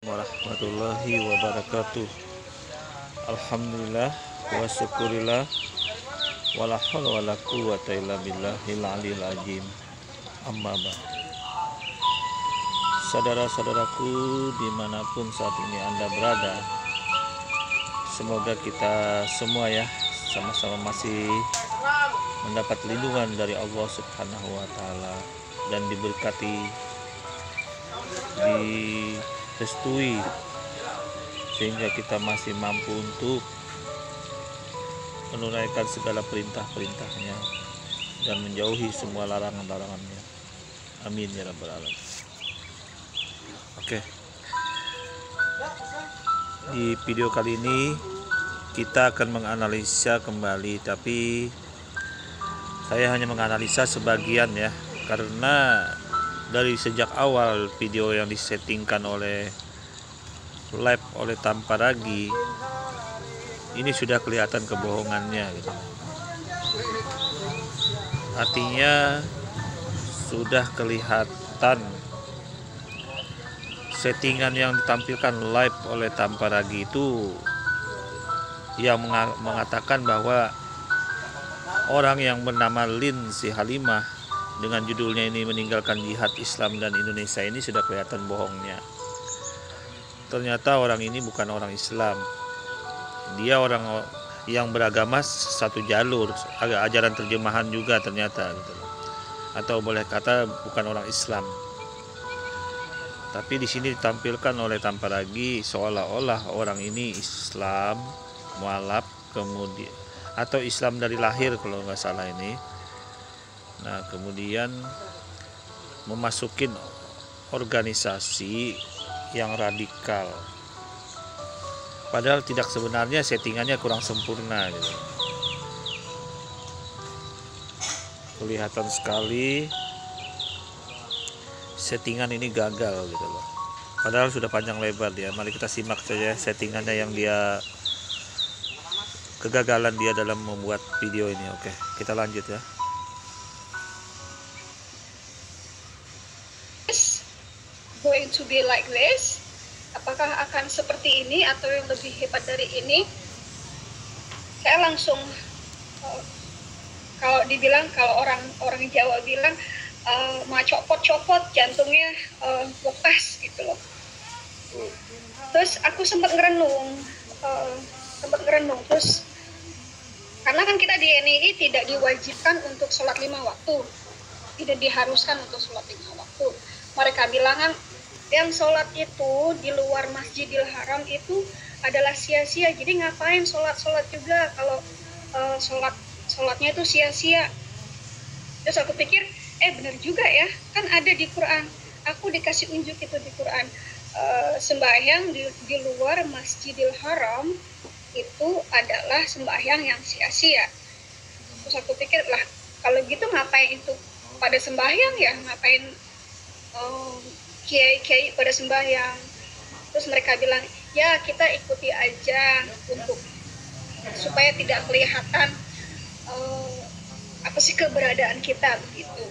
Warahmatullahi wabarakatuh. Alhamdulillah wa syukurillah wala haula wala quwwata illa billahil aliyil azim. Amma ba'd. Saudara-saudaraku dimanapun saat ini Anda berada, semoga kita semua ya sama-sama masih mendapat lindungan dari Allah Subhanahu wa taala dan diberkati, direstui sehingga kita masih mampu untuk menunaikan segala perintah-perintahnya dan menjauhi semua larangan-larangannya. Amin ya rabbal alamin. Oke. Di video kali ini kita akan menganalisa kembali, tapi saya hanya menganalisa sebagian ya, karena dari sejak awal video yang disettingkan oleh live oleh Tanpa Ragi ini sudah kelihatan kebohongannya gitu. Artinya sudah kelihatan settingan yang ditampilkan live oleh Tanpa Ragi itu yang mengatakan bahwa orang yang bernama Lin Si Halimah dengan judulnya ini meninggalkan jihad Islam dan Indonesia ini sudah kelihatan bohongnya. Ternyata orang ini bukan orang Islam. Dia orang yang beragama satu jalur, ajaran terjemahan juga ternyata gitu. Atau boleh kata bukan orang Islam. Tapi di sini ditampilkan oleh Tanpa Ragi seolah-olah orang ini Islam mualaf kemudian atau Islam dari lahir kalau nggak salah ini. Nah, kemudian memasukin organisasi yang radikal. Padahal tidak, sebenarnya settingannya kurang sempurna gitu. Kelihatan sekali settingan ini gagal gitu loh. Padahal sudah panjang lebar dia. Mari kita simak saja settingannya yang dia kegagalan dia dalam membuat video ini. Oke, kita lanjut ya. Going to be like this? Apakah akan seperti ini atau yang lebih hebat dari ini? Saya langsung kalau orang Jawa bilang mau copot-copot jantungnya lepas gitu loh. Terus aku sempat ngerenung terus karena kan kita di NII tidak diwajibkan untuk sholat 5 waktu, tidak diharuskan untuk sholat 5 waktu. Mereka bilang kan yang sholat itu di luar Masjidil Haram itu adalah sia-sia, jadi ngapain sholat juga kalau sholatnya itu sia-sia. Terus aku pikir benar juga ya, kan ada di Quran, aku dikasih unjuk itu di Quran, sembahyang di luar Masjidil Haram itu adalah sembahyang yang sia-sia. Terus aku pikir lah kalau gitu ngapain itu pada sembahyang ya, ngapain kiai-kiai pada sembahyang. Terus mereka bilang ya kita ikuti aja untuk supaya tidak kelihatan apa sih keberadaan kita begitu.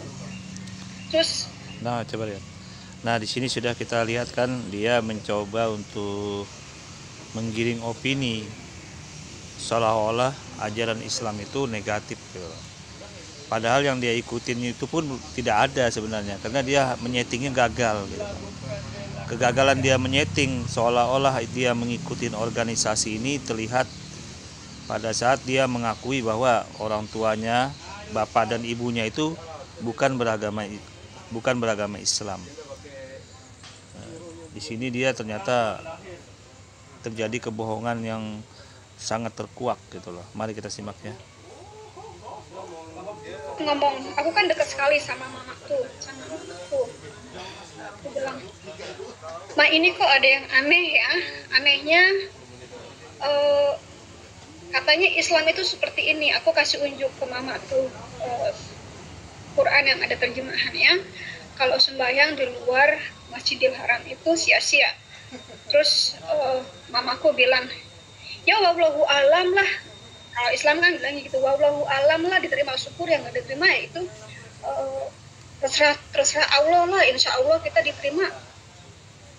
Terus coba lihat. Nah, di sini sudah kita lihat kan dia mencoba untuk menggiring opini seolah-olah ajaran Islam itu negatif gitu. Padahal yang dia ikutin itu pun tidak ada sebenarnya, karena dia menyetingnya gagal gitu. Kegagalan dia menyeting seolah-olah dia mengikuti organisasi ini terlihat pada saat dia mengakui bahwa orang tuanya, bapak dan ibunya itu bukan beragama Islam. Nah, di sini dia ternyata terjadi kebohongan yang sangat terkuak gitu loh. Mari kita simak ya. Ngomong, aku kan dekat sekali sama mamaku. Aku bilang, "Ma, ini kok ada yang aneh ya? Anehnya katanya Islam itu seperti ini." Aku kasih unjuk ke mamaku Quran yang ada terjemahannya. Kalau sembahyang di luar Masjidil Haram itu sia-sia. Terus mamaku bilang, "Ya wallahu alam lah." Kalau Islam kan bilang gitu, wallahu alam lah, diterima syukur, yang nggak diterima ya itu terserah Allah lah, insya Allah kita diterima.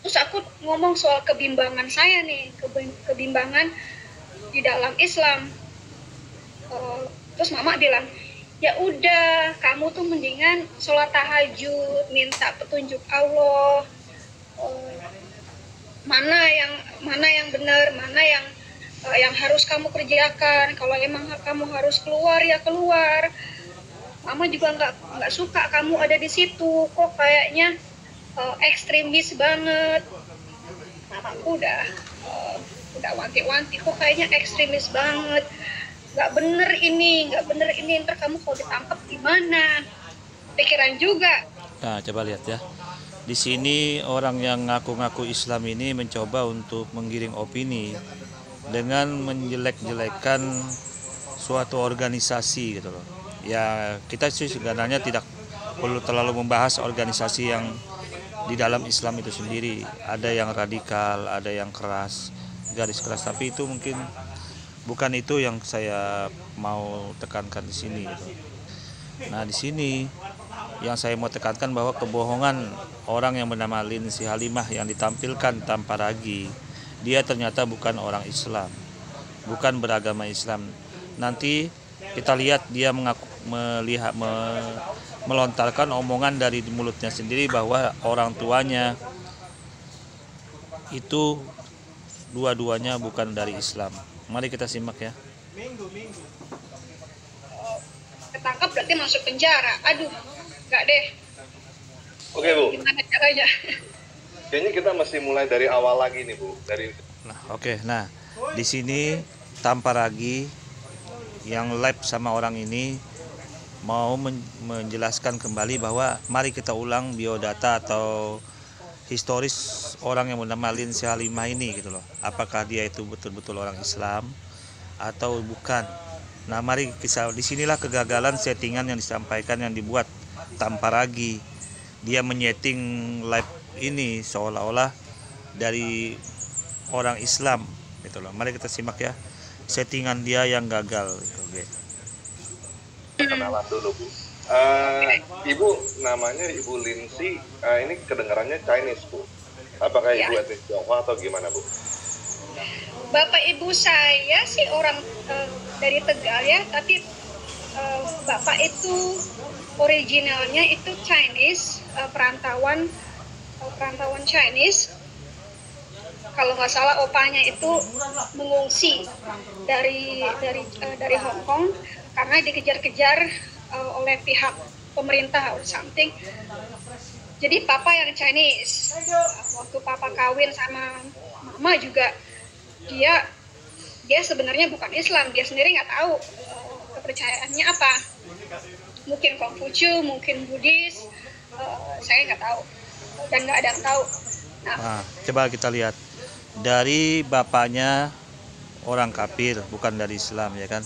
Terus aku ngomong soal kebimbangan saya nih, kebimbangan di dalam Islam. Terus mama bilang, ya udah kamu tuh mendingan sholat tahajud, minta petunjuk Allah, mana yang benar, mana yang harus kamu kerjakan. Kalau emang kamu harus keluar ya keluar. Mama juga nggak suka kamu ada di situ, kok kayaknya ekstremis banget. Mamaku udah wanti-wanti, kok kayaknya ekstremis banget. Nggak bener ini, ntar kamu kalau ditangkap gimana? Pikiran juga. Nah, coba lihat ya. Di sini orang yang ngaku-ngaku Islam ini mencoba untuk menggiring opini dengan menjelek-jelekan suatu organisasi gitu loh. Ya, kita sih sebenarnya tidak perlu terlalu membahas organisasi yang di dalam Islam itu sendiri. Ada yang radikal, ada yang keras, garis keras, tapi itu mungkin bukan itu yang saya mau tekankan di sini gitu. Nah, di sini yang saya mau tekankan bahwa kebohongan orang yang bernama Lindsay Halimah yang ditampilkan tanpa ragi, dia ternyata bukan orang Islam, bukan beragama Islam. Nanti kita lihat dia melontarkan omongan dari mulutnya sendiri bahwa orang tuanya itu dua-duanya bukan dari Islam. Mari kita simak ya. Ketangkap berarti masuk penjara. Aduh, nggak deh. Oke, Bu. Gimana caranya? Kayaknya kita mesti mulai dari awal lagi nih, Bu. Nah, di sini tanpa ragi yang live sama orang ini mau menjelaskan kembali bahwa mari kita ulang biodata atau historis orang yang bernama Lindsay Halimah ini gitu loh. Apakah dia itu betul-betul orang Islam atau bukan? Nah, mari kita, disinilah kegagalan settingan yang disampaikan, yang dibuat tanpa ragi. Dia menyeting live ini seolah-olah dari orang Islam gitu loh. Mari kita simak ya settingan dia yang gagal gitu. Oke. Kenalan dulu, Bu. Ibu namanya Ibu Lindsay, ini kedengarannya Chinese, Bu. Apakah Ibu etnis Tionghoa atau gimana, Bu? Bapak ibu saya sih orang dari Tegal ya, tapi bapak itu originalnya itu Chinese, perantauan Chinese. Kalau nggak salah opanya itu mengungsi dari Hong Kong karena dikejar-kejar oleh pihak pemerintah or something. Jadi papa yang Chinese. Waktu papa kawin sama mama juga dia sebenarnya bukan Islam, dia sendiri nggak tahu kepercayaannya apa. Mungkin Konghucu, mungkin Buddhis, saya nggak tahu dan nggak ada yang tahu. Nah, coba kita lihat dari bapaknya orang kafir, bukan dari Islam ya kan,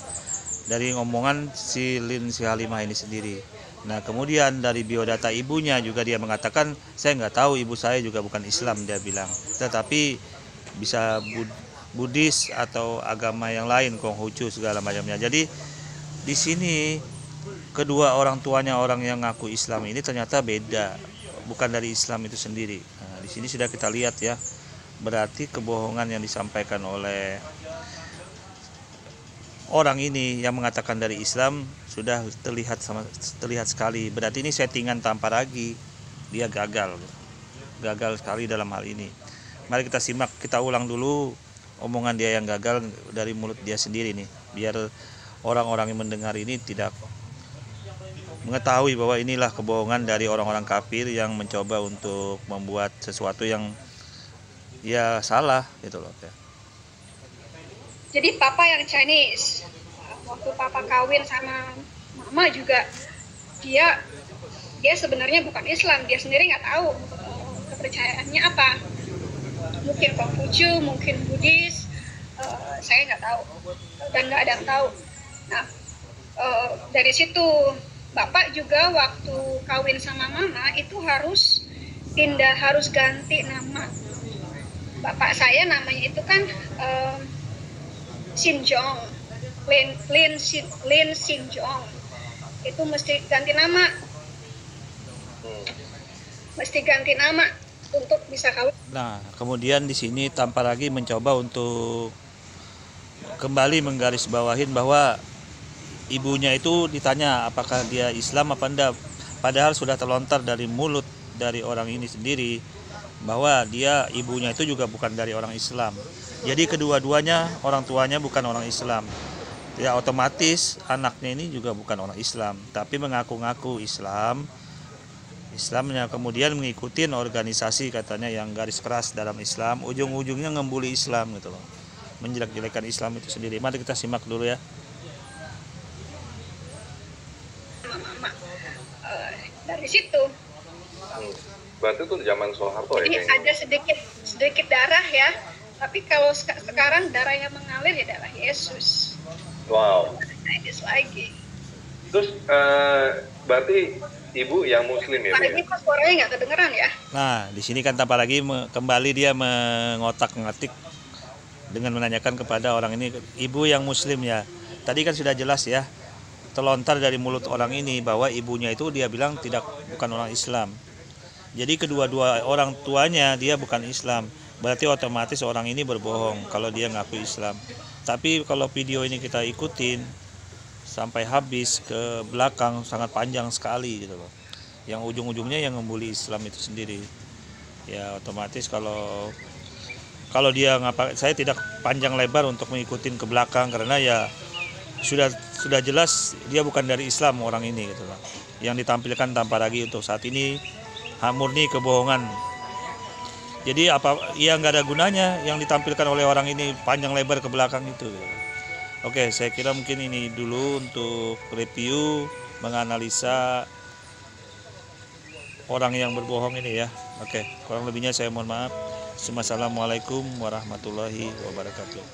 dari omongan si Lindsay Halimah ini sendiri. Nah, kemudian dari biodata ibunya juga dia mengatakan saya nggak tahu, ibu saya juga bukan Islam, dia bilang, tetapi bisa Buddhis atau agama yang lain, Konghucu segala macamnya. Jadi di sini kedua orang tuanya orang yang ngaku Islam ini ternyata beda, bukan dari Islam itu sendiri. Nah, di sini sudah kita lihat ya, berarti kebohongan yang disampaikan oleh orang ini yang mengatakan dari Islam sudah terlihat sekali. Berarti ini settingan tanpa ragi, dia gagal sekali dalam hal ini. Mari kita simak, kita ulang dulu omongan dia yang gagal dari mulut dia sendiri nih, biar orang-orang yang mendengar ini tidak mengetahui bahwa inilah kebohongan dari orang-orang kafir yang mencoba untuk membuat sesuatu yang ya salah gitu loh ya. Jadi papa yang Chinese. Waktu papa kawin sama mama juga dia sebenarnya bukan Islam, dia sendiri nggak tahu kepercayaannya apa. Mungkin Konghucu, mungkin Buddhis, saya nggak tahu dan nggak ada yang tahu. Nah, dari situ bapak juga waktu kawin sama mama itu harus ganti nama. Bapak saya namanya itu kan Xinjiang, Lin Xinjiang. Itu mesti ganti nama untuk bisa kawin. Nah, kemudian di sini tanpa lagi mencoba untuk kembali menggarisbawahin bahwa ibunya itu ditanya apakah dia Islam apa enggak. Padahal sudah terlontar dari mulut dari orang ini sendiri bahwa dia ibunya itu juga bukan dari orang Islam. Jadi kedua-duanya orang tuanya bukan orang Islam. Ya otomatis anaknya ini juga bukan orang Islam, tapi mengaku-ngaku Islamnya kemudian mengikuti organisasi katanya yang garis keras dalam Islam, ujung-ujungnya ngembuli Islam gitu loh, menjelek-jelekan Islam itu sendiri. Mari kita simak dulu ya. Dari situ. Berarti itu zaman Soeharto ya? Jadi ada sedikit darah ya, tapi kalau sekarang darah yang mengalir ya darah Yesus. Wow. Yesus lagi. Terus berarti ibu yang Muslim ya? Pak, ini kok suaranya nggak kedengeran ya? Nah, di sini kan tanpa lagi kembali dia mengotak-ngatik dengan menanyakan kepada orang ini, ibu yang Muslim ya. Tadi kan sudah jelas ya, terlontar dari mulut orang ini bahwa ibunya itu dia bilang bukan orang Islam. Jadi kedua-dua orang tuanya dia bukan Islam. Berarti otomatis orang ini berbohong kalau dia ngaku Islam. Tapi kalau video ini kita ikutin sampai habis ke belakang sangat panjang sekali gitu loh. Yang ujung-ujungnya yang membuli Islam itu sendiri. Ya otomatis kalau dia saya tidak panjang lebar untuk mengikuti ke belakang karena ya sudah jelas dia bukan dari Islam orang ini gitu loh. Yang ditampilkan tanpa lagi untuk saat ini murni kebohongan. Jadi nggak ada gunanya yang ditampilkan oleh orang ini panjang lebar ke belakang itu gitu. Oke, saya kira mungkin ini dulu untuk review, menganalisa orang yang berbohong ini ya. Oke, kurang lebihnya saya mohon maaf. Assalamualaikum warahmatullahi wabarakatuh.